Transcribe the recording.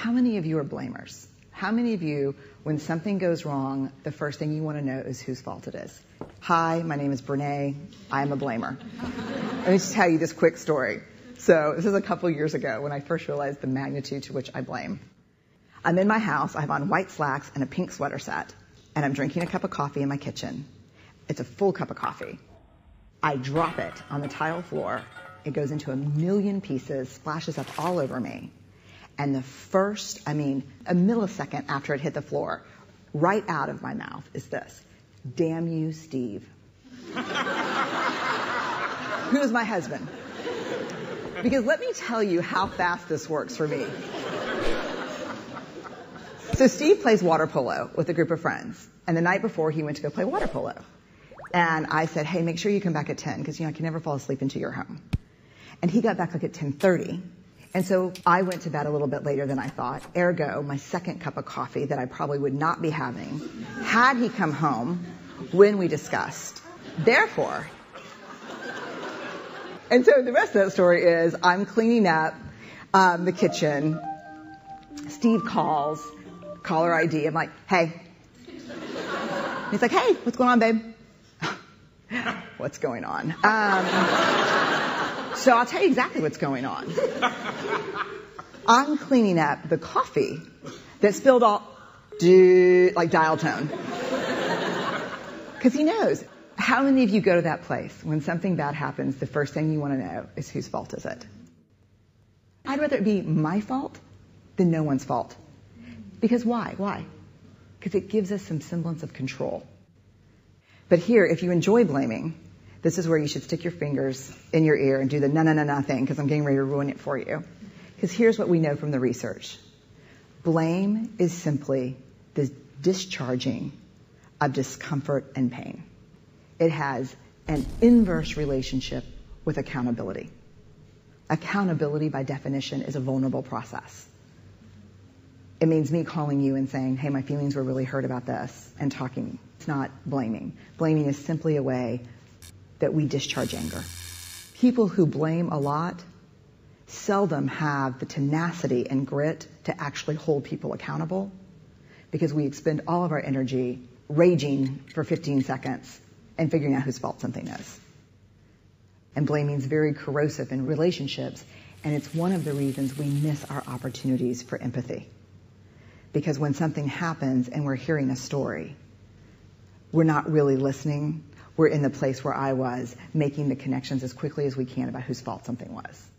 How many of you are blamers? How many of you, when something goes wrong, the first thing you want to know is whose fault it is? Hi, my name is Brené. I am a blamer. Let me just tell you this quick story. So this is a couple years ago when I first realized the magnitude to which I blame. I'm in my house. I have on white slacks and a pink sweater set, and I'm drinking a cup of coffee in my kitchen. It's a full cup of coffee. I drop it on the tile floor. It goes into a million pieces, splashes up all over me. And the first, a millisecond after it hit the floor, right out of my mouth is this: "Damn you, Steve." Who is my husband? Because let me tell you how fast this works for me. So Steve plays water polo with a group of friends. And the night before, he went to go play water polo. And I said, hey, make sure you come back at 10, because I can never fall asleep until you're home. And he got back at 10:30. And so I went to bed a little bit later than I thought. Ergo, my second cup of coffee that I probably would not be having had he come home when we discussed. Therefore, and so the rest of that story is I'm cleaning up the kitchen. Steve calls, caller ID. I'm like, hey. He's like, hey, what's going on, babe? What's going on? So I'll tell you exactly what's going on. I'm cleaning up the coffee that spilled all, like dial tone. Because he knows. How many of you go to that place when something bad happens, the first thing you want to know is whose fault is it? I'd rather it be my fault than no one's fault. Because why? Why? Because it gives us some semblance of control. But here, if you enjoy blaming, this is where you should stick your fingers in your ear and do the na thing, because I'm getting ready to ruin it for you. Because here's what we know from the research. Blame is simply the discharging of discomfort and pain. It has an inverse relationship with accountability. Accountability, by definition, is a vulnerable process. It means me calling you and saying, hey, my feelings were really hurt about this, and talking. It's not blaming. Blaming is simply a way that we discharge anger. People who blame a lot seldom have the tenacity and grit to actually hold people accountable, because we expend all of our energy raging for 15 seconds and figuring out whose fault something is. And blaming is very corrosive in relationships, and it's one of the reasons we miss our opportunities for empathy. Because when something happens and we're hearing a story, we're not really listening. We're in the place where I was, making the connections as quickly as we can about whose fault something was.